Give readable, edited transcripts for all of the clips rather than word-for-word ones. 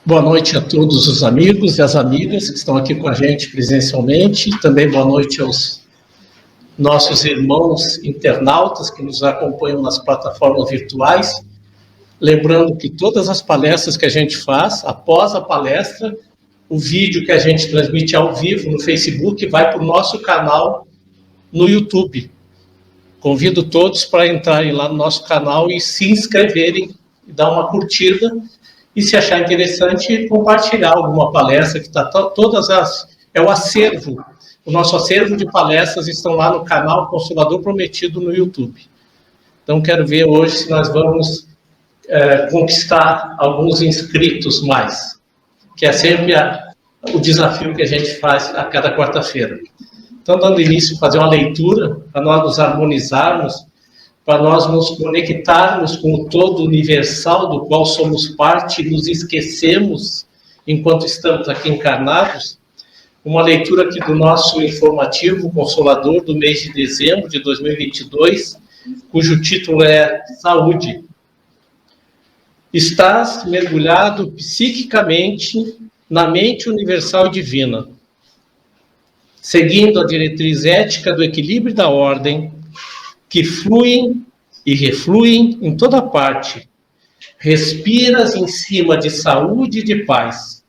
Boa noite a todos os amigos e as amigas que estão aqui com a gente presencialmente. Também boa noite aos nossos irmãos internautas que nos acompanham nas plataformas virtuais. Lembrando que todas as palestras que a gente faz, após a palestra, o vídeo que a gente transmite ao vivo no Facebook vai para o nosso canal no YouTube. Convido todos para entrarem lá no nosso canal e se inscreverem e dar uma curtida. E se achar interessante, compartilhar alguma palestra que está todas as... É o acervo. O nosso acervo de palestras estão lá no canal Consolador Prometido no YouTube. Então, quero ver hoje se nós vamos conquistar alguns inscritos mais, que é sempre o desafio que a gente faz a cada quarta-feira. Então, dando início, fazer uma leitura para nós nos harmonizarmos, para nós nos conectarmos com o todo universal do qual somos parte e nos esquecemos enquanto estamos aqui encarnados. Uma leitura aqui do nosso informativo Consolador do mês de dezembro de 2022, cujo título é Saúde. Estás mergulhado psiquicamente na mente universal e divina, seguindo a diretriz ética do equilíbrio e da ordem, que fluem e refluem em toda parte. Respiras em cima de saúde e de paz.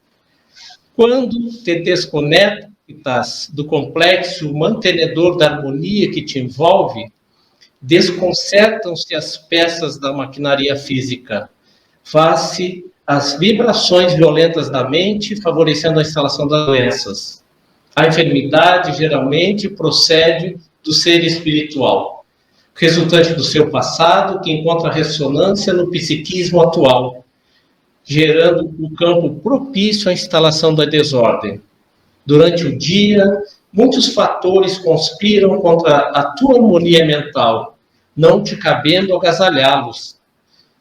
Quando te desconectas do complexo mantenedor da harmonia que te envolve, desconcertam-se as peças da maquinaria física, face às vibrações violentas da mente, favorecendo a instalação das doenças. A enfermidade geralmente procede do ser espiritual, resultante do seu passado, que encontra ressonância no psiquismo atual, gerando um campo propício à instalação da desordem. Durante o dia, muitos fatores conspiram contra a tua harmonia mental, não te cabendo agasalhá-los.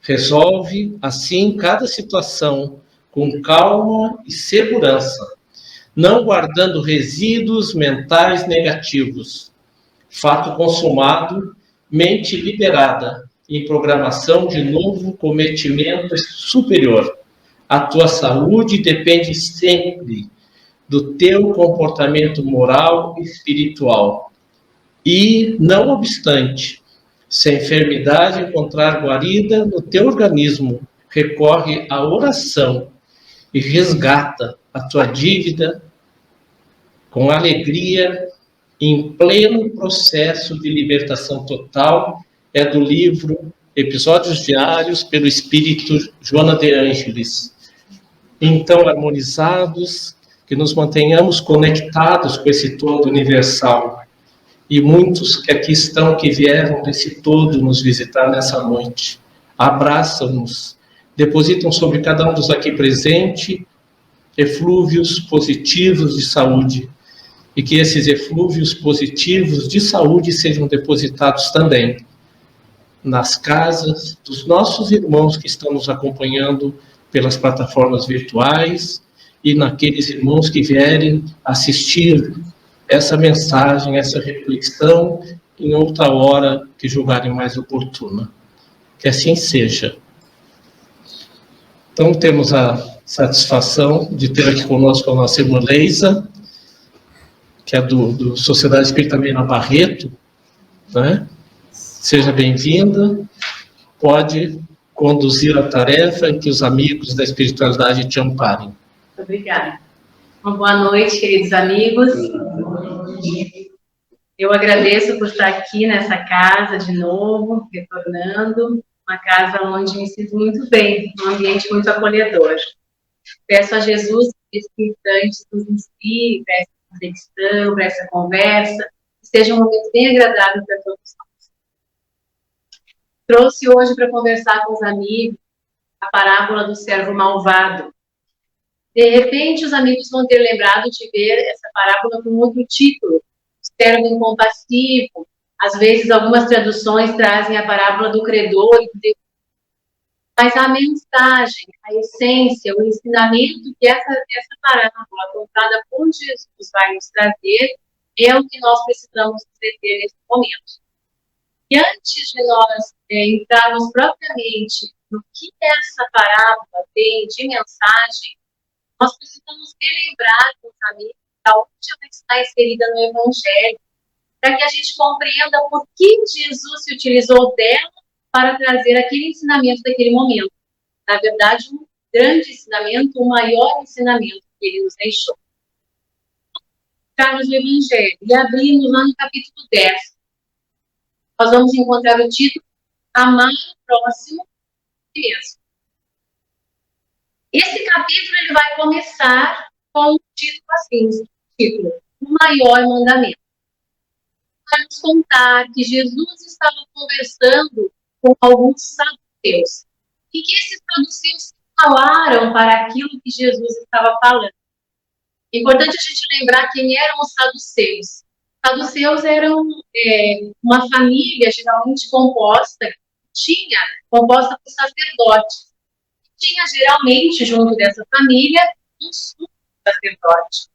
Resolve, assim, cada situação com calma e segurança, não guardando resíduos mentais negativos. Fato consumado, mente liberada, em programação de novo cometimento superior. A tua saúde depende sempre do teu comportamento moral e espiritual. E, não obstante, se a enfermidade encontrar guarida no teu organismo, recorre à oração e resgata a tua dívida com alegria, em pleno processo de libertação total. É do livro Episódios Diários, pelo Espírito Joana de Ângeles. Então, harmonizados, que nos mantenhamos conectados com esse todo universal. E muitos que aqui estão, que vieram desse todo nos visitar nessa noite, abraçam-nos, depositam sobre cada um dos aqui presentes eflúvios positivos de saúde, e que esses eflúvios positivos de saúde sejam depositados também nas casas dos nossos irmãos que estão nos acompanhando pelas plataformas virtuais e naqueles irmãos que vierem assistir essa mensagem, essa reflexão em outra hora que julgarem mais oportuna. Que assim seja. Então, temos a satisfação de ter aqui conosco a nossa irmã Leisa, que é do Sociedade Espírita Mena Barreto, né? Seja bem-vinda, pode conduzir a tarefa e que os amigos da espiritualidade te amparem. Obrigada. Uma boa noite, queridos amigos. Eu agradeço por estar aqui nessa casa de novo, retornando, uma casa onde me sinto muito bem, um ambiente muito acolhedor. Peço a Jesus que esse instante nos inspire para essa reflexão, para essa conversa, que seja um momento bem agradável para todos nós. Trouxe hoje para conversar com os amigos a parábola do servo malvado. De repente, os amigos vão ter lembrado de ver essa parábola com outro título, servo incompassivo. Às vezes, algumas traduções trazem a parábola do credor e do devedor. Mas a mensagem, a essência, o ensinamento que essa parábola contada por Jesus vai nos trazer é o que nós precisamos entender nesse momento. E antes de nós entrarmos propriamente no que essa parábola tem de mensagem, Nós precisamos relembrar com os amigos aonde ela está inserida no Evangelho, para que a gente compreenda por que Jesus se utilizou dela para trazer aquele ensinamento daquele momento. Na verdade, um grande ensinamento, o maior ensinamento que ele nos deixou. Entrarmos no Evangelho e abrimos lá no capítulo 10. Nós vamos encontrar o título Amar o Próximo mesmo. Esse capítulo ele vai começar com o título assim, o título, o maior mandamento. Vamos contar que Jesus estava conversando com alguns saduceus e que esses saduceus falaram para aquilo que Jesus estava falando. É importante a gente lembrar quem eram os saduceus. Os saduceus eram uma família geralmente composta por sacerdotes. Tinha geralmente, junto dessa família, um sumo sacerdote.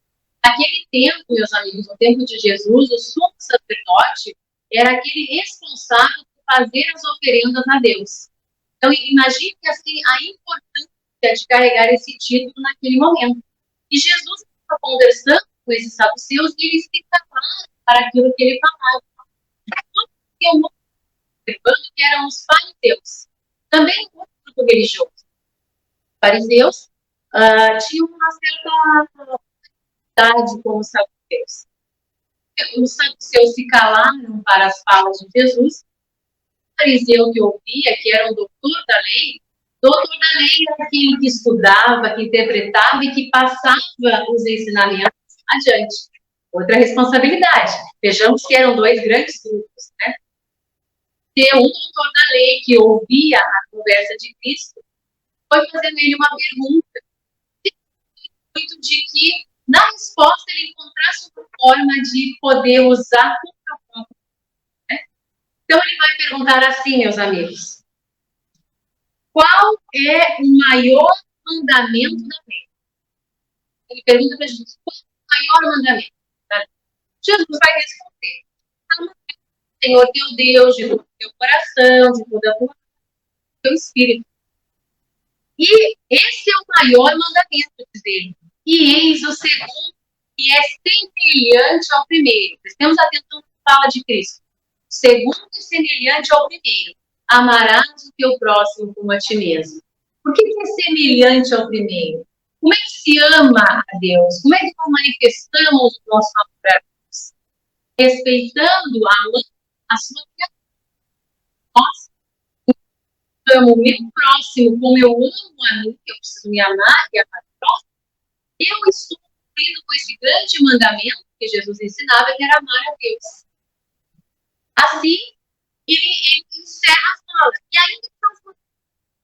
Naquele tempo, meus amigos, no tempo de Jesus, o sumo sacerdote era aquele responsável por fazer as oferendas a Deus. Então, imagine assim a importância de carregar esse título naquele momento. E Jesus estava conversando com esses saduceus e eles se calaram para aquilo que ele falava. E eu observando que eram os fariseus, também um grupo religioso. Os fariseus tinham uma certa com os saduceus. Os saduceus se calaram para as falas de Jesus. O fariseu que ouvia, que era um doutor da lei era aquele que estudava, que interpretava e que passava os ensinamentos adiante. Outra responsabilidade. Vejamos que eram dois grandes grupos, né? Ter um doutor da lei que ouvia a conversa de Cristo foi fazendo ele uma pergunta, muito de que na resposta, ele encontrasse uma forma de poder usar o propósito. Né? Então, ele vai perguntar assim, meus amigos: qual é o maior mandamento da lei? Ele pergunta para Jesus: qual é o maior mandamento da lei? Jesus vai responder: amar o Senhor teu Deus de todo o teu coração, de toda a tua teu espírito. E esse é o maior mandamento, diz ele. E eis o segundo, que é semelhante ao primeiro. Prestemos atenção na fala de Cristo. Segundo e semelhante ao primeiro. Amarás o teu próximo como a ti mesmo. Por que é semelhante ao primeiro? Como é que se ama a Deus? Como é que nós manifestamos o nosso amor a Deus? Respeitando a sua criatura. Nós amo o meu próximo como eu amo a mim, eu preciso me amar e amar o próximo. Eu estou cumprindo com esse grande mandamento que Jesus ensinava, que era amar a Deus. Assim, ele encerra a fala. E ainda faz um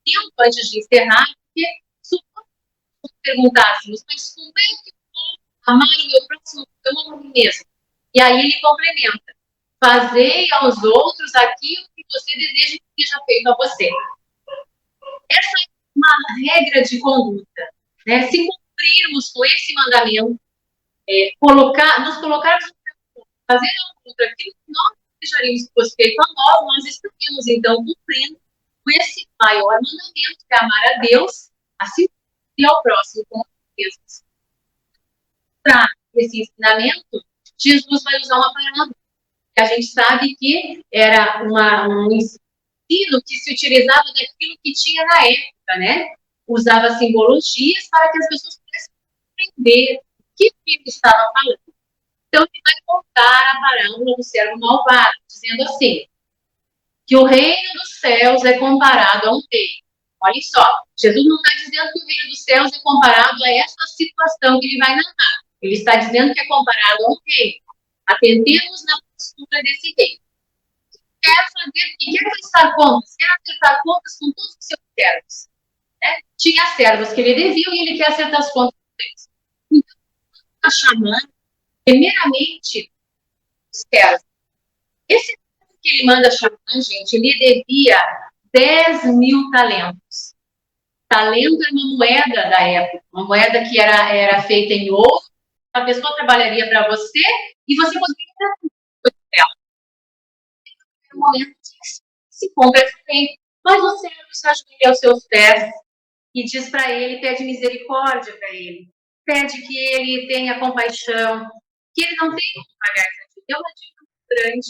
tempo antes de encerrar, porque se perguntássemos, mas como é que eu vou amar o meu próximo como eu amo a mim mesmo? E aí ele complementa: fazei aos outros aquilo que você deseja que seja feito a você. Essa é uma regra de conduta. Né? Se cumprirmos com esse mandamento, nos colocarmos fazer ao outro aquilo que nós desejaríamos que fosse feito a nós estaríamos, então, cumprindo com esse maior mandamento, que é amar a Deus, assim e ao próximo como mesmos. Para esse ensinamento, Jesus vai usar uma parábola, que a gente sabe que era um ensino que se utilizava daquilo que tinha na época, né? Usava simbologias para que as pessoas pudessem entender o que ele estava falando. Então, ele vai contar a parábola do servo malvado, dizendo assim, que o reino dos céus é comparado a um rei. Olha só, Jesus não está dizendo que o reino dos céus é comparado a essa situação que ele vai narrar. Ele está dizendo que é comparado a um rei. Atentemos na postura desse rei. Quer prestar contas, quer acertar contas com todos os seus servos. Né? Tinha servos que ele devia e ele quer acertar as contas com eles. Então, está chamando, primeiramente, os servos. Esse que ele manda chamar, gente, ele devia 10.000 talentos. Talento é uma moeda da época, uma moeda que era feita em ouro. A pessoa trabalharia para você e você poderia dar coisa dela. No momento que se compra esse bem, mas o servo se ajoelha aos seus pés e diz para ele, pede misericórdia para ele, pede que ele tenha compaixão, que ele não tenha que pagar essa dívida. É uma dívida muito grande.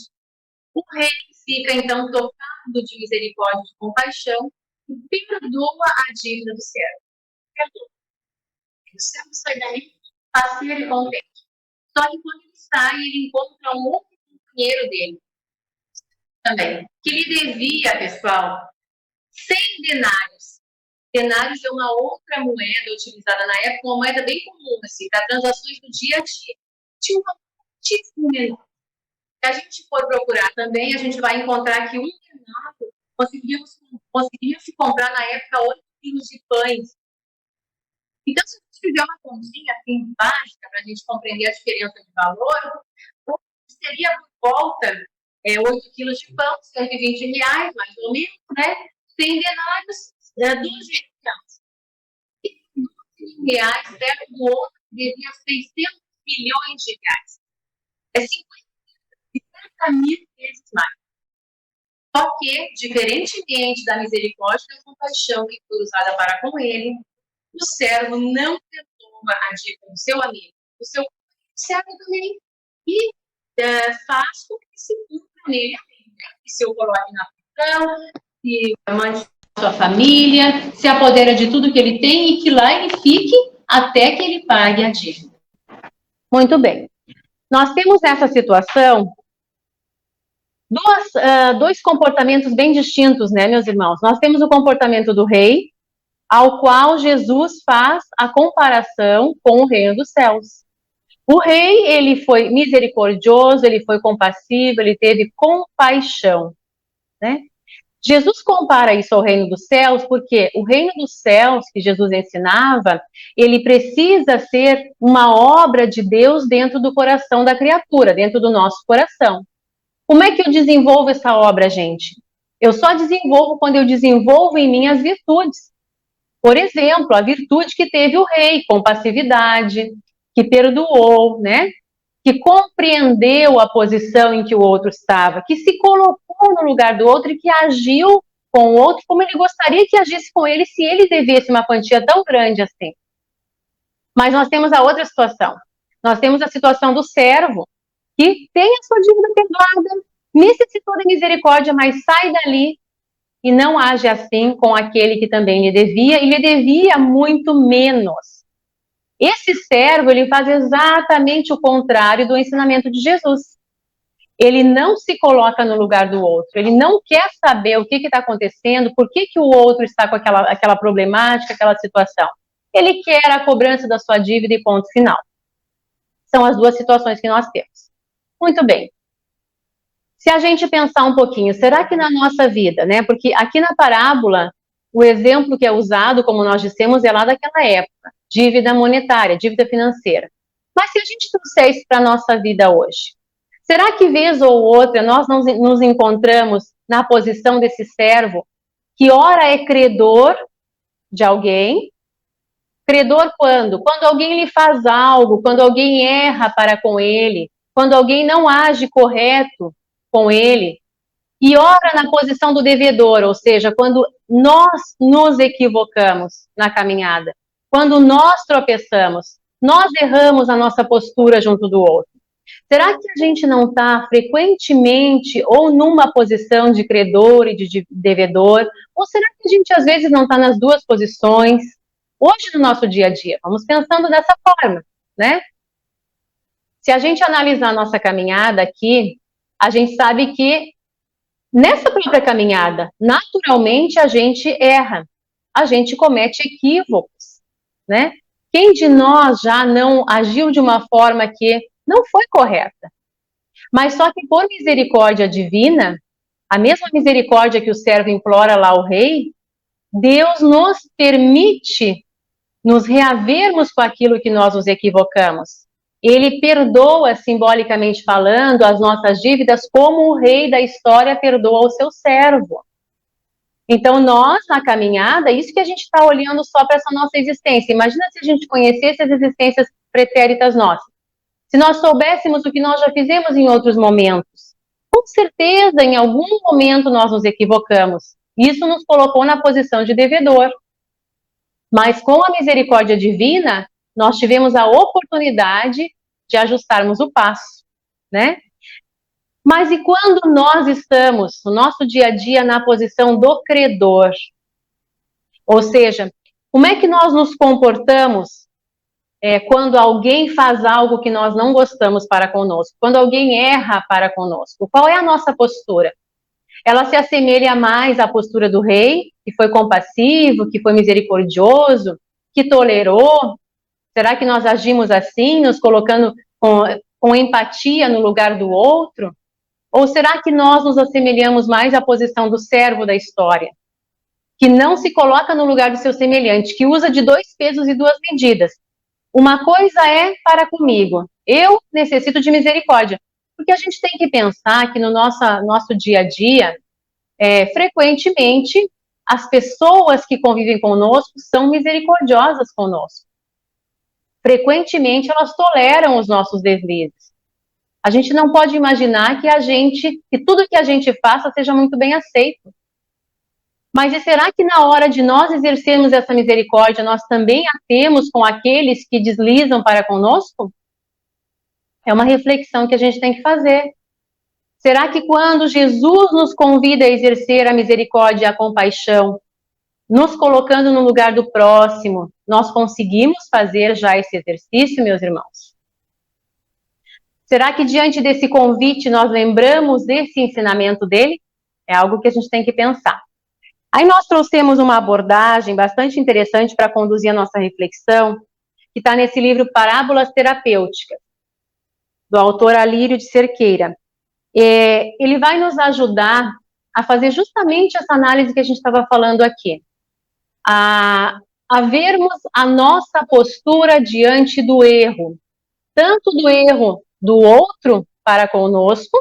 O rei fica, então, tocado de misericórdia e de compaixão e perdoa a dívida do servo. Perdoa. O servo sai daí, parceiro e contente. Só que quando ele sai, ele encontra um outro companheiro dele também, que lhe devia, pessoal, 100 denários. Denários é uma outra moeda utilizada na época, uma moeda bem comum, assim, para transações do dia a dia. Tinha um muitíssimo menor. Se a gente for procurar também, a gente vai encontrar que um denário conseguiria se comprar na época 8 quilos de pães. Então, se a gente fizer uma continha assim básica para a gente compreender a diferença de valor, seria por volta 8 quilos de pão, R$120, mais ou menos, né? 100 denários, 12 reais. E 12 reais, perto do outro, devia 600 milhões de reais. É 50 mil vezes mais. Só que, diferentemente da misericórdia e da compaixão que foi usada para com ele, o servo não perdoa a dívida do seu amigo, do seu servo também, e faz com que se cumpra nele a lei, né? Que se o coloque na prisão, se mande sua família, se apodera de tudo que ele tem e que lá ele fique até que ele pague a dívida. Muito bem. Nós temos nessa situação dois comportamentos bem distintos, né, meus irmãos? Nós temos o comportamento do rei, ao qual Jesus faz a comparação com o reino dos céus. O rei, ele foi misericordioso, ele foi compassivo, ele teve compaixão, né? Jesus compara isso ao reino dos céus porque o reino dos céus, que Jesus ensinava, ele precisa ser uma obra de Deus dentro do coração da criatura, dentro do nosso coração. Como é que eu desenvolvo essa obra, gente? Eu só desenvolvo quando eu desenvolvo em mim as virtudes. Por exemplo, a virtude que teve o rei, compassividade, que perdoou, né? Que compreendeu a posição em que o outro estava, que se colocou no lugar do outro e que agiu com o outro como ele gostaria que agisse com ele se ele devesse uma quantia tão grande assim. Mas nós temos a outra situação. Nós temos a situação do servo, que tem a sua dívida perdoada, necessitou de misericórdia, mas sai dali e não age assim com aquele que também lhe devia, e lhe devia muito menos. Esse servo, ele faz exatamente o contrário do ensinamento de Jesus. Ele não se coloca no lugar do outro, ele não quer saber o que está acontecendo, por que o outro está com aquela problemática, aquela situação. Ele quer a cobrança da sua dívida e ponto final. São as duas situações que nós temos. Muito bem. Se a gente pensar um pouquinho, será que na nossa vida, né? Porque aqui na parábola, o exemplo que é usado, como nós dissemos, é lá daquela época. Dívida monetária, dívida financeira. Mas se a gente trouxer isso para a nossa vida hoje, será que vez ou outra nós nos encontramos na posição desse servo que ora é credor de alguém? Credor quando? Quando alguém lhe faz algo, quando alguém erra para com ele, quando alguém não age correto com ele, e ora na posição do devedor, ou seja, quando nós nos equivocamos na caminhada, quando nós tropeçamos, nós erramos a nossa postura junto do outro. Será que a gente não está frequentemente ou numa posição de credor e de devedor? Ou será que a gente às vezes não está nas duas posições? Hoje no nosso dia a dia, vamos pensando dessa forma, né? Se a gente analisar a nossa caminhada aqui, a gente sabe que nessa própria caminhada, naturalmente a gente erra, a gente comete equívocos, né? Quem de nós já não agiu de uma forma que não foi correta? Mas só que por misericórdia divina, a mesma misericórdia que o servo implora lá ao rei, Deus nos permite nos reavermos com aquilo que nós nos equivocamos. Ele perdoa, simbolicamente falando, as nossas dívidas como o rei da história perdoa o seu servo. Então, nós, na caminhada, isso que a gente está olhando só para essa nossa existência. Imagina se a gente conhecesse as existências pretéritas nossas. Se nós soubéssemos o que nós já fizemos em outros momentos. Com certeza, em algum momento, nós nos equivocamos. Isso nos colocou na posição de devedor. Mas com a misericórdia divina, nós tivemos a oportunidade de ajustarmos o passo, né? Mas e quando nós estamos, no nosso dia a dia, na posição do credor? Ou seja, como é que nós nos comportamos quando alguém faz algo que nós não gostamos para conosco? Quando alguém erra para conosco? Qual é a nossa postura? Ela se assemelha mais à postura do rei, que foi compassivo, que foi misericordioso, que tolerou? Será que nós agimos assim, nos colocando com empatia no lugar do outro? Ou será que nós nos assemelhamos mais à posição do servo da história, que não se coloca no lugar do seu semelhante, que usa de 2 pesos e 2 medidas? Uma coisa é para comigo, eu necessito de misericórdia. Porque a gente tem que pensar que no nosso dia a dia, frequentemente, as pessoas que convivem conosco são misericordiosas conosco. Frequentemente, elas toleram os nossos deslizes. A gente não pode imaginar que tudo que a gente faça seja muito bem aceito. Mas e será que na hora de nós exercermos essa misericórdia, nós também a temos com aqueles que deslizam para conosco? É uma reflexão que a gente tem que fazer. Será que quando Jesus nos convida a exercer a misericórdia e a compaixão, nos colocando no lugar do próximo, nós conseguimos fazer já esse exercício, meus irmãos? Será que diante desse convite nós lembramos desse ensinamento dele? É algo que a gente tem que pensar. Aí nós trouxemos uma abordagem bastante interessante para conduzir a nossa reflexão, que está nesse livro Parábolas Terapêuticas, do autor Alírio de Cerqueira. Ele vai nos ajudar a fazer justamente essa análise que a gente estava falando aqui. A vermos a nossa postura diante do erro, tanto do erro do outro para conosco,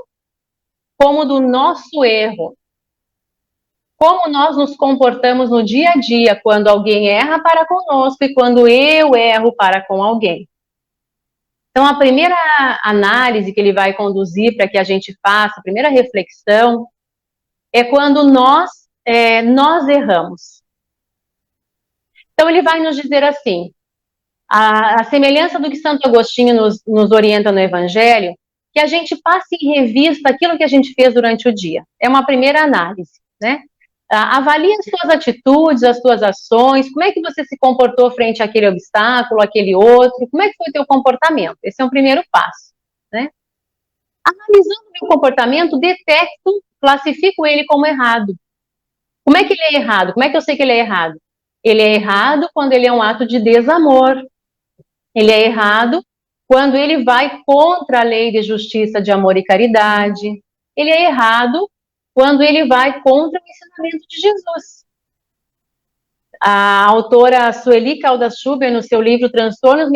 como do nosso erro. Como nós nos comportamos no dia a dia, quando alguém erra para conosco e quando eu erro para com alguém. Então, a primeira análise que ele vai conduzir para que a gente faça, a primeira reflexão, é quando nós erramos. Então, ele vai nos dizer assim, a semelhança do que Santo Agostinho nos orienta no Evangelho, que a gente passe em revista aquilo que a gente fez durante o dia. É uma primeira análise, né? Avalie as suas atitudes, as suas ações, como é que você se comportou frente àquele obstáculo, àquele outro, como é que foi o teu comportamento? Esse é um primeiro passo, né? Analisando o meu comportamento, detecto, classifico ele como errado. Como é que ele é errado? Como é que eu sei que ele é errado? Ele é errado quando ele é um ato de desamor. Ele é errado quando ele vai contra a lei de justiça, de amor e caridade. Ele é errado quando ele vai contra o ensinamento de Jesus. A autora Sueli Caldas Schuber, no seu livro Transtornos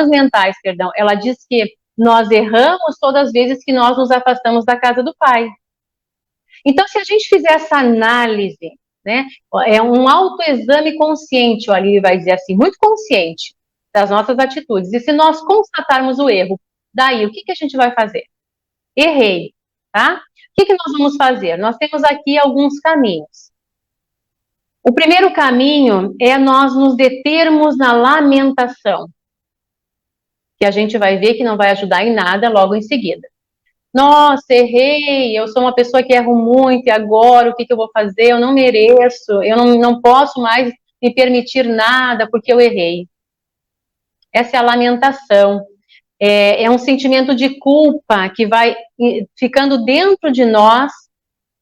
Mentais, ela diz que nós erramos todas as vezes que nós nos afastamos da casa do Pai. Então, se a gente fizer essa análise, né, é um autoexame consciente, ali ele vai dizer assim, muito consciente das nossas atitudes. E se nós constatarmos o erro, daí o que a gente vai fazer? Errei, tá? O que nós vamos fazer? Nós temos aqui alguns caminhos. O primeiro caminho é nós nos determos na lamentação, que a gente vai ver que não vai ajudar em nada logo em seguida. Nossa, errei, eu sou uma pessoa que erro muito, e agora o que eu vou fazer? Eu não mereço, eu não posso mais me permitir nada porque eu errei. Essa é a lamentação. É um sentimento de culpa que vai ficando dentro de nós,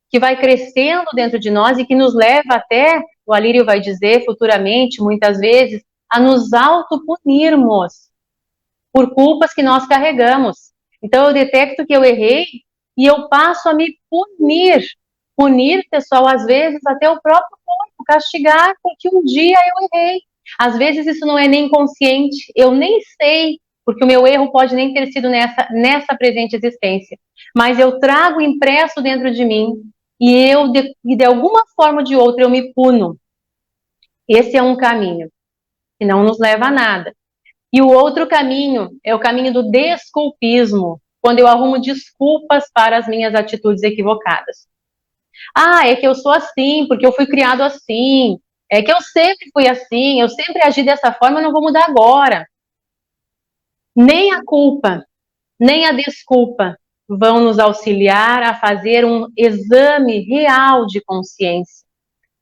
que vai crescendo dentro de nós e que nos leva até, o Alírio vai dizer futuramente, muitas vezes, a nos autopunirmos por culpas que nós carregamos. Então, eu detecto que eu errei e eu passo a me punir. Punir, pessoal, às vezes até o próprio corpo, castigar porque um dia eu errei. Às vezes isso não é nem consciente, eu nem sei, porque o meu erro pode nem ter sido nessa presente existência. Mas eu trago impresso dentro de mim e de alguma forma ou de outra eu me puno. Esse é um caminho que não nos leva a nada. E o outro caminho é o caminho do desculpismo, quando eu arrumo desculpas para as minhas atitudes equivocadas. Ah, é que eu sou assim, porque eu fui criado assim, É que eu sempre fui assim, eu sempre agi dessa forma, eu não vou mudar agora. Nem a culpa, nem a desculpa vão nos auxiliar a fazer um exame real de consciência.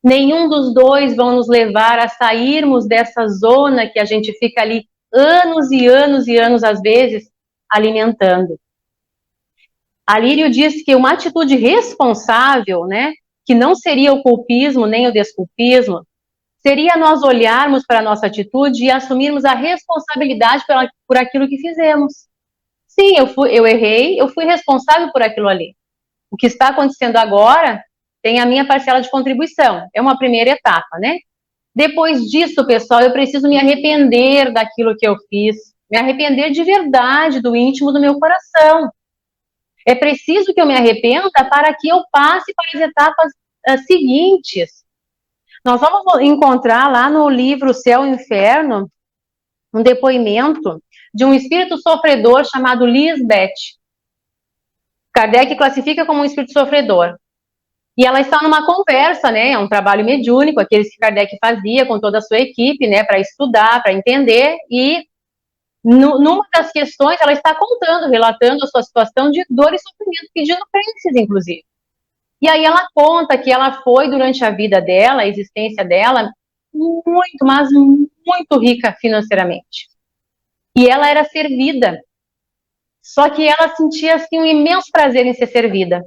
Nenhum dos dois vão nos levar a sairmos dessa zona que a gente fica ali anos e anos e anos, às vezes, alimentando. A Lírio diz que uma atitude responsável, né, que não seria o culpismo nem o desculpismo, seria nós olharmos para a nossa atitude e assumirmos a responsabilidade por aquilo que fizemos. Sim, eu errei, eu fui responsável por aquilo ali. O que está acontecendo agora tem a minha parcela de contribuição. É uma primeira etapa, né? Depois disso, pessoal, eu preciso me arrepender daquilo que eu fiz, me arrepender de verdade, do íntimo do meu coração. É preciso que eu me arrependa para que eu passe para as etapas seguintes. Nós vamos encontrar lá no livro Céu e Inferno um depoimento de um espírito sofredor chamado Lisbeth. Kardec classifica como um espírito sofredor. E ela está numa conversa, né? É um trabalho mediúnico, aqueles que Kardec fazia com toda a sua equipe, né? Para estudar, para entender. E numa das questões, ela está contando, relatando a sua situação de dor e sofrimento, pedindo crenças, inclusive. E aí ela conta que ela foi, durante a vida dela, a existência dela, muito, mas muito rica financeiramente. E ela era servida. Só que ela sentia, assim, um imenso prazer em ser servida.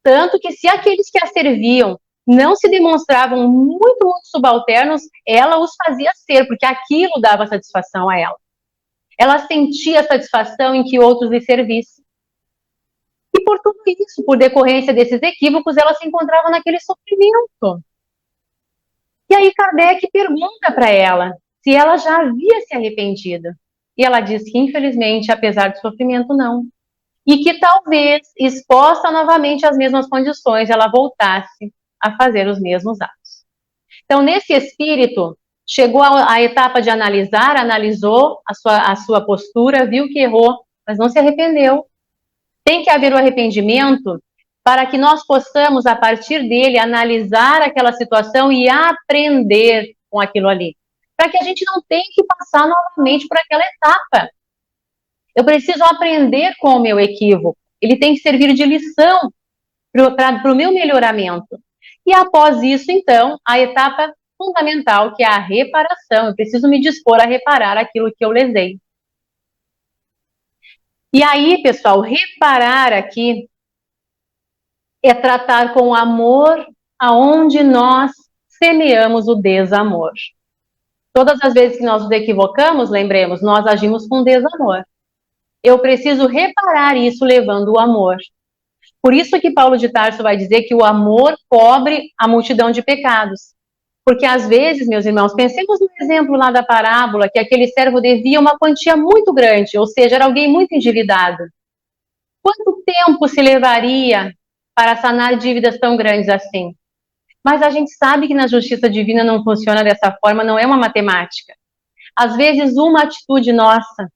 Tanto que se aqueles que a serviam não se demonstravam muito, muito subalternos, ela os fazia ser, porque aquilo dava satisfação a ela. Ela sentia satisfação em que outros lhe servissem. E por tudo isso, por decorrência desses equívocos, ela se encontrava naquele sofrimento. E aí Kardec pergunta para ela se ela já havia se arrependido. E ela diz que, infelizmente, apesar do sofrimento, não. E que talvez, exposta novamente às mesmas condições, ela voltasse a fazer os mesmos atos. Então, nesse espírito, chegou a etapa de analisar, analisou a sua postura, viu que errou, mas não se arrependeu. Tem que haver o arrependimento para que nós possamos, a partir dele, analisar aquela situação e aprender com aquilo ali. Para que a gente não tenha que passar novamente por aquela etapa. Eu preciso aprender com o meu equívoco. Ele tem que servir de lição para o meu melhoramento. E após isso, então, a etapa fundamental, que é a reparação. Eu preciso me dispor a reparar aquilo que eu lesei. E aí, pessoal, reparar aqui é tratar com amor aonde nós semeamos o desamor. Todas as vezes que nós nos equivocamos, lembremos, nós agimos com desamor. Eu preciso reparar isso levando o amor. Por isso que Paulo de Tarso vai dizer que o amor cobre a multidão de pecados. Porque às vezes, meus irmãos, pensemos no exemplo lá da parábola, que aquele servo devia uma quantia muito grande, ou seja, era alguém muito endividado. Quanto tempo se levaria para sanar dívidas tão grandes assim? Mas a gente sabe que na justiça divina não funciona dessa forma, não é uma matemática. Às vezes, uma atitude nossa,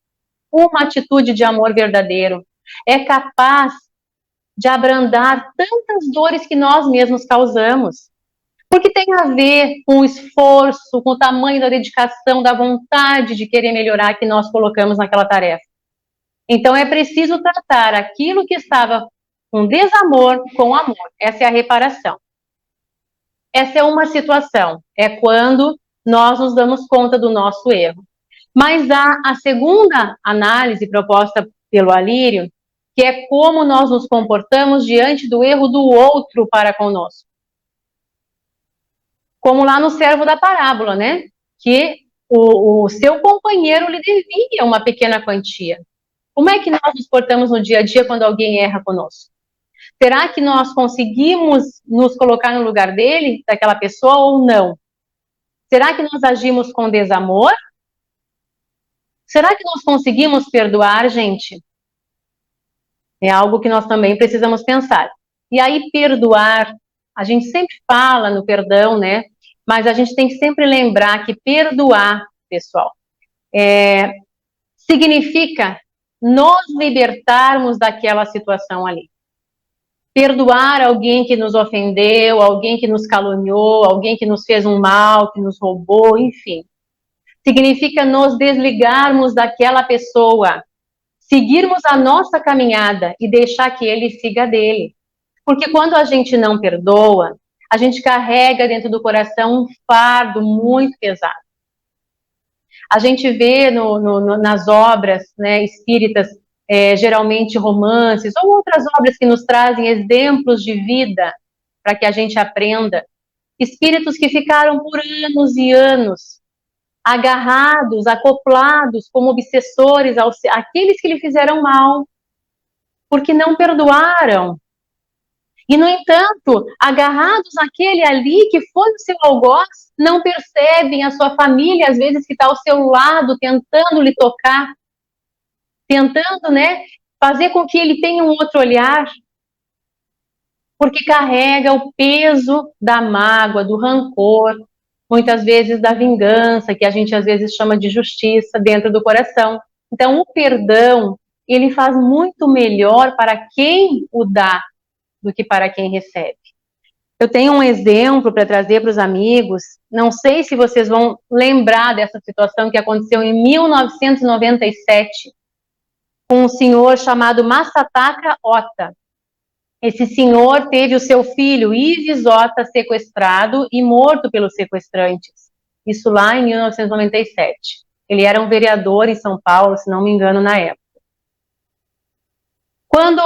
uma atitude de amor verdadeiro, é capaz de abrandar tantas dores que nós mesmos causamos. Porque tem a ver com o esforço, com o tamanho da dedicação, da vontade de querer melhorar que nós colocamos naquela tarefa. Então é preciso tratar aquilo que estava com desamor com amor. Essa é a reparação. Essa é uma situação, é quando nós nos damos conta do nosso erro. Mas há a segunda análise proposta pelo Alírio, que é como nós nos comportamos diante do erro do outro para conosco. Como lá no servo da parábola, né? Que o seu companheiro lhe devia uma pequena quantia. Como é que nós nos portamos no dia a dia quando alguém erra conosco? Será que nós conseguimos nos colocar no lugar dele, daquela pessoa, ou não? Será que nós agimos com desamor? Será que nós conseguimos perdoar, gente? É algo que nós também precisamos pensar. E aí, perdoar, a gente sempre fala no perdão, né? Mas a gente tem que sempre lembrar que perdoar, pessoal, significa nos libertarmos daquela situação ali. Perdoar alguém que nos ofendeu, alguém que nos caluniou, alguém que nos fez um mal, que nos roubou, enfim. Significa nos desligarmos daquela pessoa, seguirmos a nossa caminhada e deixar que ele siga dele. Porque quando a gente não perdoa, a gente carrega dentro do coração um fardo muito pesado. A gente vê nas obras, né, espíritas, geralmente romances ou outras obras que nos trazem exemplos de vida para que a gente aprenda. Espíritos que ficaram por anos e anos agarrados, acoplados como obsessores àqueles que lhe fizeram mal, porque não perdoaram. E, no entanto, agarrados àquele ali que foi o seu algoz, não percebem a sua família, às vezes, que está ao seu lado, tentando lhe tocar, tentando, né, fazer com que ele tenha um outro olhar, porque carrega o peso da mágoa, do rancor, muitas vezes da vingança, que a gente às vezes chama de justiça, dentro do coração. Então, o perdão, ele faz muito melhor para quem o dá do que para quem recebe. Eu tenho um exemplo para trazer para os amigos, não sei se vocês vão lembrar dessa situação que aconteceu em 1997, com um senhor chamado Masataka Ota. Esse senhor teve o seu filho, Ives Ota, sequestrado e morto pelos sequestrantes. Isso lá em 1997. Ele era um vereador em São Paulo, se não me engano, na época. Quando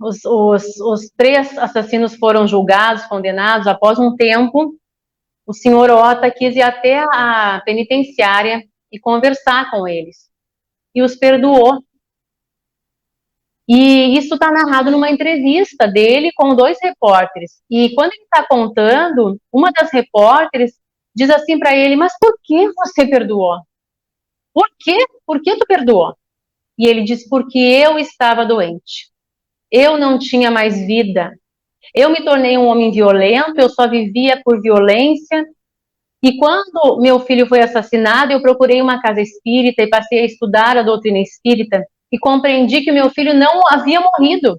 os 3 assassinos foram julgados, condenados, após um tempo, o senhor Ota quis ir até a penitenciária e conversar com eles. E os perdoou. E isso está narrado numa entrevista dele com 2 repórteres. E quando ele está contando, uma das repórteres diz assim para ele: mas por que você perdoou? Por quê? Por que tu perdoou? E ele diz: porque eu estava doente. Eu não tinha mais vida. Eu me tornei um homem violento, eu só vivia por violência. E quando meu filho foi assassinado, eu procurei uma casa espírita e passei a estudar a doutrina espírita e compreendi que o meu filho não havia morrido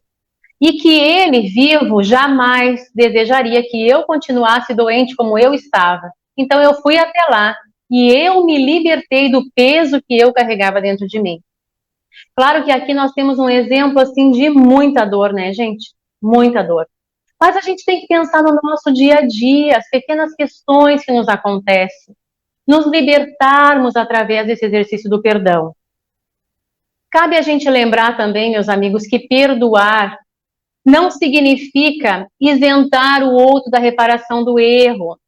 e que ele, vivo, jamais desejaria que eu continuasse doente como eu estava. Então eu fui até lá e eu me libertei do peso que eu carregava dentro de mim. Claro que aqui nós temos um exemplo assim de muita dor, né, gente? Muita dor. Mas a gente tem que pensar no nosso dia a dia, as pequenas questões que nos acontecem, nos libertarmos através desse exercício do perdão. Cabe a gente lembrar também, meus amigos, que perdoar não significa isentar o outro da reparação do erro.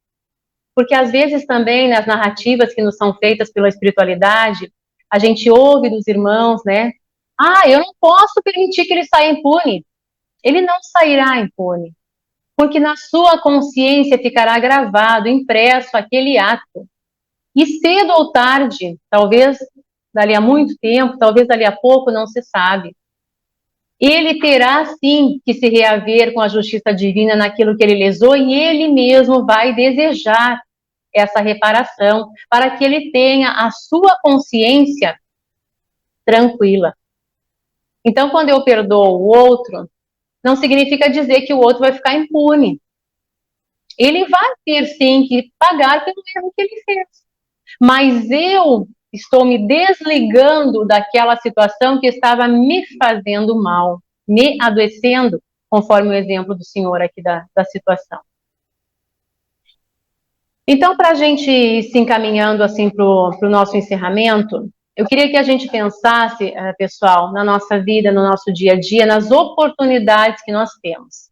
Porque às vezes também nas narrativas que nos são feitas pela espiritualidade, a gente ouve dos irmãos, né? Ah, eu não posso permitir que ele saia impune. Ele não sairá impune. Porque na sua consciência ficará gravado, impresso aquele ato. E cedo ou tarde, talvez dali a muito tempo, talvez dali a pouco, não se sabe. Ele terá sim que se reaver com a justiça divina naquilo que ele lesou e ele mesmo vai desejar essa reparação para que ele tenha a sua consciência tranquila. Então, quando eu perdoo o outro, não significa dizer que o outro vai ficar impune. Ele vai ter sim que pagar pelo erro que ele fez. Mas eu estou me desligando daquela situação que estava me fazendo mal, me adoecendo, conforme o exemplo do senhor aqui da situação. Então, para a gente ir se encaminhando assim para o nosso encerramento, eu queria que a gente pensasse, pessoal, na nossa vida, no nosso dia a dia, nas oportunidades que nós temos.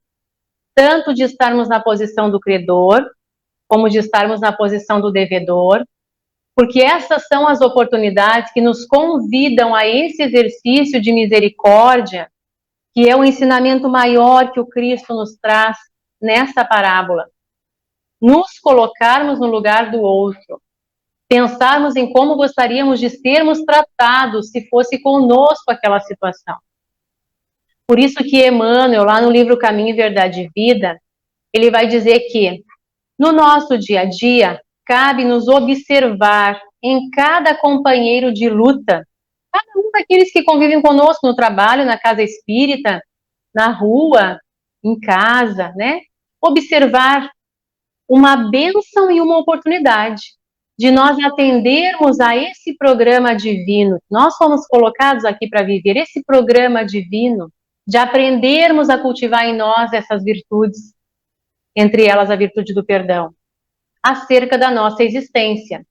Tanto de estarmos na posição do credor, como de estarmos na posição do devedor, porque essas são as oportunidades que nos convidam a esse exercício de misericórdia, que é o ensinamento maior que o Cristo nos traz nessa parábola. Nos colocarmos no lugar do outro, pensarmos em como gostaríamos de sermos tratados se fosse conosco aquela situação. Por isso que Emmanuel, lá no livro Caminho, Verdade e Vida, ele vai dizer que no nosso dia a dia, cabe nos observar em cada companheiro de luta, cada um daqueles que convivem conosco no trabalho, na casa espírita, na rua, em casa, né? Observar uma bênção e uma oportunidade de nós atendermos a esse programa divino. Nós fomos colocados aqui para viver esse programa divino, de aprendermos a cultivar em nós essas virtudes, entre elas a virtude do perdão, acerca da nossa existência.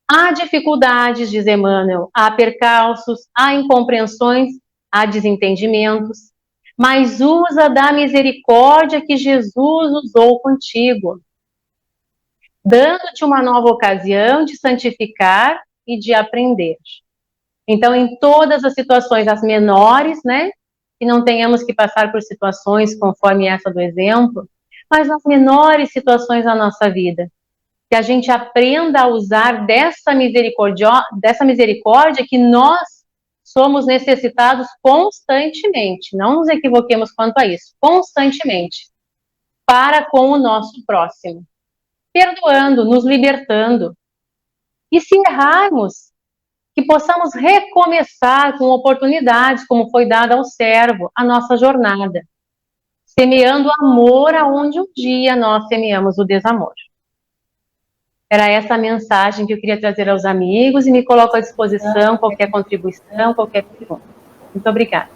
Há dificuldades, diz Emmanuel, há percalços, há incompreensões, há desentendimentos, mas usa da misericórdia que Jesus usou contigo, dando-te uma nova ocasião de santificar e de aprender. Então, em todas as situações, as menores, né, que não tenhamos que passar por situações conforme essa do exemplo, mas nas menores situações da nossa vida, que a gente aprenda a usar dessa misericórdia que nós somos necessitados constantemente, não nos equivoquemos quanto a isso, constantemente, para com o nosso próximo, perdoando, nos libertando, e se errarmos, que possamos recomeçar com oportunidades, como foi dada ao servo, a nossa jornada, semeando amor aonde um dia nós semeamos o desamor. Era essa a mensagem que eu queria trazer aos amigos e me coloco à disposição, qualquer contribuição, qualquer pergunta. Muito obrigada.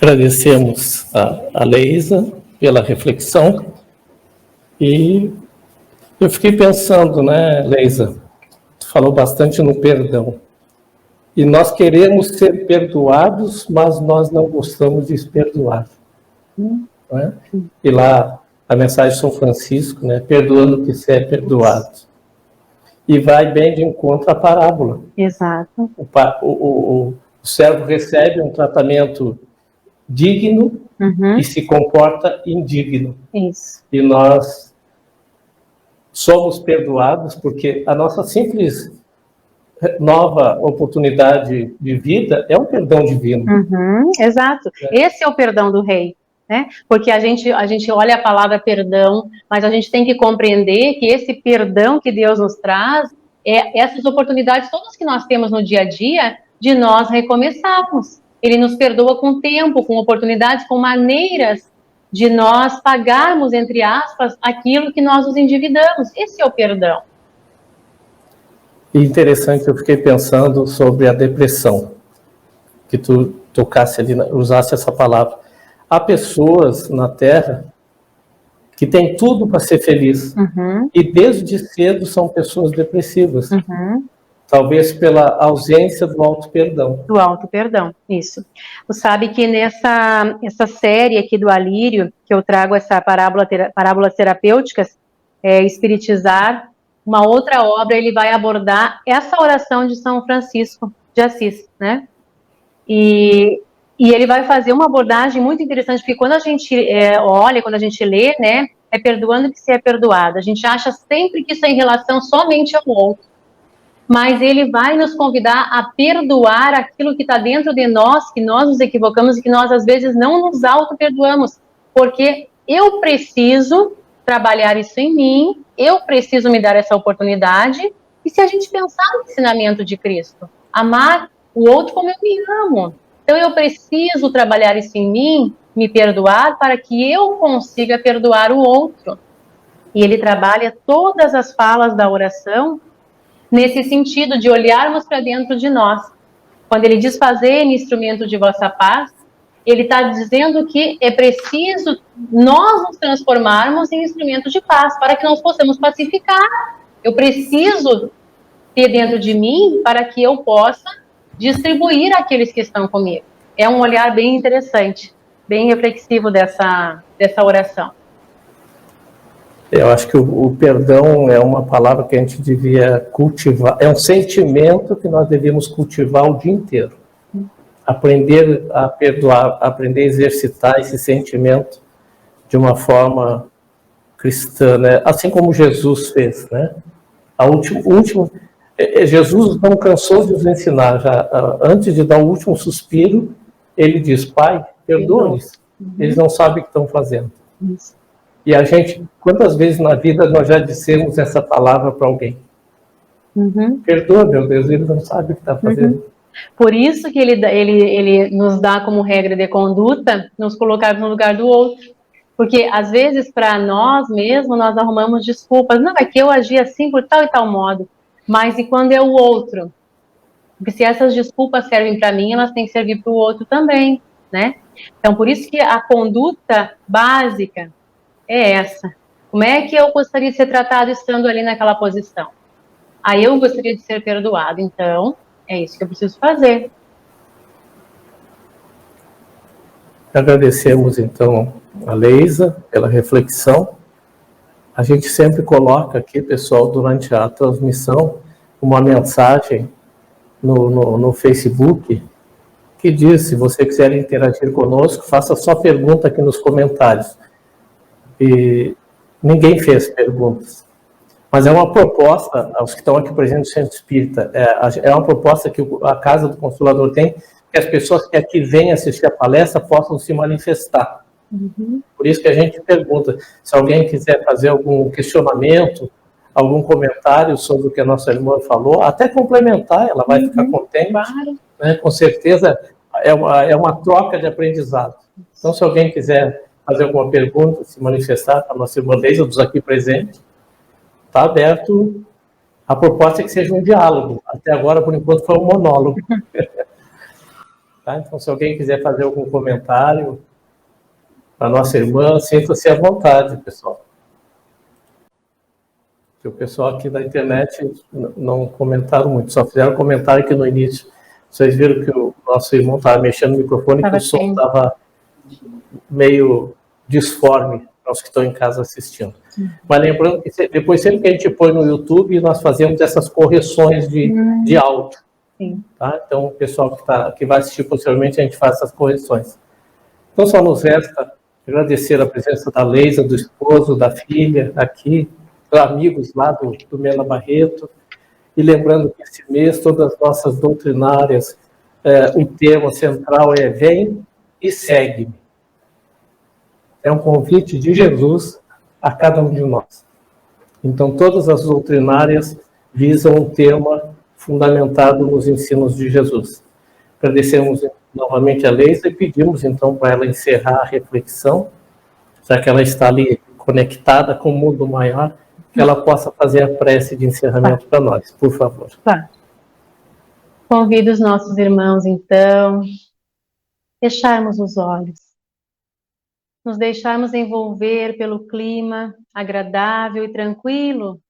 Agradecemos a Leisa pela reflexão e eu fiquei pensando, né, Leisa, tu falou bastante no perdão. E nós queremos ser perdoados, mas nós não gostamos de ser perdoados. Né? E lá a mensagem de São Francisco, né? Perdoando que se é perdoado. E vai bem de encontro à parábola. Exato. O servo recebe um tratamento digno e se comporta indigno. Isso. E nós somos perdoados porque a nossa simples nova oportunidade de vida é um perdão divino. Exato. Esse é o perdão do rei. Né? Porque a gente olha a palavra perdão, mas a gente tem que compreender que esse perdão que Deus nos traz é essas oportunidades todas que nós temos no dia a dia de nós recomeçarmos. Ele nos perdoa com tempo, com oportunidades, com maneiras de nós pagarmos, entre aspas, aquilo que nós nos endividamos. Esse é o perdão. E interessante, eu fiquei pensando sobre a depressão, que tu tocasse ali, usasse essa palavra. Há pessoas na Terra que têm tudo para ser feliz. E desde cedo são pessoas depressivas. Talvez pela ausência do auto-perdão. Do auto-perdão, isso. Você sabe que essa série aqui do Alírio, que eu trago essa parábolas terapêuticas, Espiritizar, uma outra obra, ele vai abordar essa oração de São Francisco de Assis, né? E ele vai fazer uma abordagem muito interessante, porque quando a gente olha, quando a gente lê, né, é perdoando que se é perdoado. A gente acha sempre que isso é em relação somente ao outro. Mas ele vai nos convidar a perdoar aquilo que está dentro de nós, que nós nos equivocamos e que nós, às vezes, não nos auto-perdoamos. Porque eu preciso trabalhar isso em mim, eu preciso me dar essa oportunidade. E se a gente pensar no ensinamento de Cristo, amar o outro como eu me amo. Então, eu preciso trabalhar isso em mim, me perdoar, para que eu consiga perdoar o outro. E ele trabalha todas as falas da oração nesse sentido de olharmos para dentro de nós. Quando ele diz fazei instrumento de vossa paz, ele está dizendo que é preciso nós nos transformarmos em instrumento de paz, para que nós possamos pacificar. Eu preciso ter dentro de mim para que eu possa distribuir àqueles que estão comigo. É um olhar bem interessante, bem reflexivo dessa oração. Eu acho que o perdão é uma palavra que a gente devia cultivar, é um sentimento que nós devíamos cultivar o dia inteiro. Aprender a perdoar, aprender a exercitar esse sentimento de uma forma cristã, né? Assim como Jesus fez, né? Jesus não cansou de nos ensinar, já antes de dar o último suspiro, ele diz, Pai, perdoa-lhes, eles não sabem o que estão fazendo. Isso. E a gente, quantas vezes na vida nós já dissemos essa palavra para alguém? Perdoa, meu Deus, ele não sabe o que está fazendo. Por isso que ele nos dá como regra de conduta nos colocar no lugar do outro. Porque, às vezes, para nós mesmos, nós arrumamos desculpas. Não, é que eu agi assim por tal e tal modo. Mas e quando é o outro? Porque se essas desculpas servem para mim, elas têm que servir para o outro também, né? Então, por isso que a conduta básica é essa. Como é que eu gostaria de ser tratado estando ali naquela posição? Aí eu gostaria de ser perdoado. Então, é isso que eu preciso fazer. Agradecemos, então, a Leisa pela reflexão. A gente sempre coloca aqui, pessoal, durante a transmissão, uma mensagem no Facebook que diz, se você quiser interagir conosco, faça só pergunta aqui nos comentários. E ninguém fez perguntas. Mas é uma proposta, aos que estão aqui presentes no Centro Espírita, é uma proposta que a Casa do Consolador tem, que as pessoas que aqui vêm assistir a palestra possam se manifestar. Uhum. Por isso que a gente pergunta, se alguém quiser fazer algum questionamento, algum comentário sobre o que a nossa irmã falou, até complementar, ela vai ficar contente. Claro. Né? Com certeza é uma troca de aprendizado. Então, se alguém quiser fazer alguma pergunta, se manifestar para a nossa irmã Leisa, dos aqui presentes, está aberto. A proposta é que seja um diálogo. Até agora, por enquanto, foi um monólogo. Tá? Então, se alguém quiser fazer algum comentário para a nossa irmã, sinta-se à vontade, pessoal. Que o pessoal aqui da internet não comentaram muito, só fizeram comentário aqui no início. Vocês viram que o nosso irmão estava mexendo no microfone e que o som estava meio disforme para os que estão em casa assistindo. Mas lembrando que depois, sempre que a gente põe no YouTube, nós fazemos essas correções de áudio. Tá? Então, o pessoal que vai assistir posteriormente, a gente faz essas correções. Então, só nos resta agradecer a presença da Leisa, do esposo, da filha, aqui, dos amigos lá do Mena Barreto, e lembrando que esse mês, todas as nossas doutrinárias, o tema central é vem e segue-me. É um convite de Jesus a cada um de nós. Então, todas as doutrinárias visam um tema fundamentado nos ensinos de Jesus. Agradecemos novamente a Leisa e pedimos, então, para ela encerrar a reflexão, já que ela está ali conectada com o mundo maior, que ela possa fazer a prece de encerramento para nós, por favor. Tá. Convido os nossos irmãos, então, fecharmos os olhos, nos deixarmos envolver pelo clima agradável e tranquilo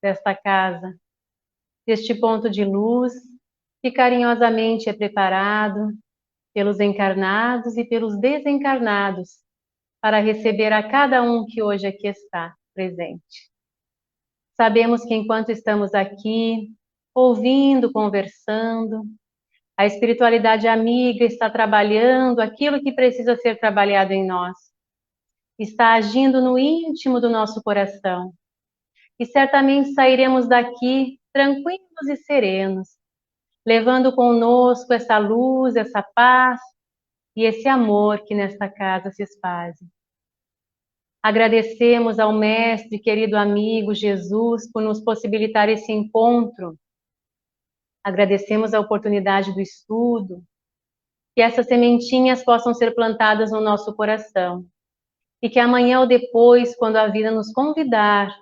desta casa, deste ponto de luz que carinhosamente é preparado pelos encarnados e pelos desencarnados para receber a cada um que hoje aqui está presente. Sabemos que enquanto estamos aqui, ouvindo, conversando, a espiritualidade amiga está trabalhando aquilo que precisa ser trabalhado em nós. Está agindo no íntimo do nosso coração. E certamente sairemos daqui tranquilos e serenos, levando conosco essa luz, essa paz e esse amor que nesta casa se espalha. Agradecemos ao Mestre, querido amigo Jesus, por nos possibilitar esse encontro. Agradecemos a oportunidade do estudo, que essas sementinhas possam ser plantadas no nosso coração. E que amanhã ou depois, quando a vida nos convidar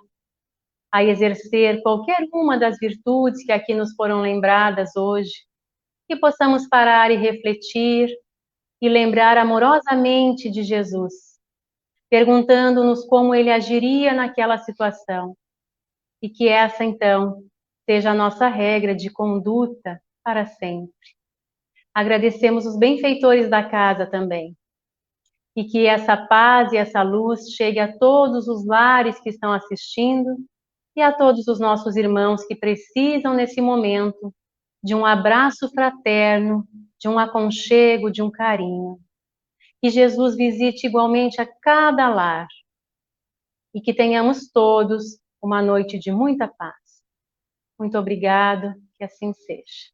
a exercer qualquer uma das virtudes que aqui nos foram lembradas hoje, que possamos parar e refletir e lembrar amorosamente de Jesus, perguntando-nos como ele agiria naquela situação. E que essa, então, seja a nossa regra de conduta para sempre. Agradecemos os benfeitores da casa também. E que essa paz e essa luz chegue a todos os lares que estão assistindo e a todos os nossos irmãos que precisam, nesse momento, de um abraço fraterno, de um aconchego, de um carinho. Que Jesus visite igualmente a cada lar. E que tenhamos todos uma noite de muita paz. Muito obrigada, que assim seja.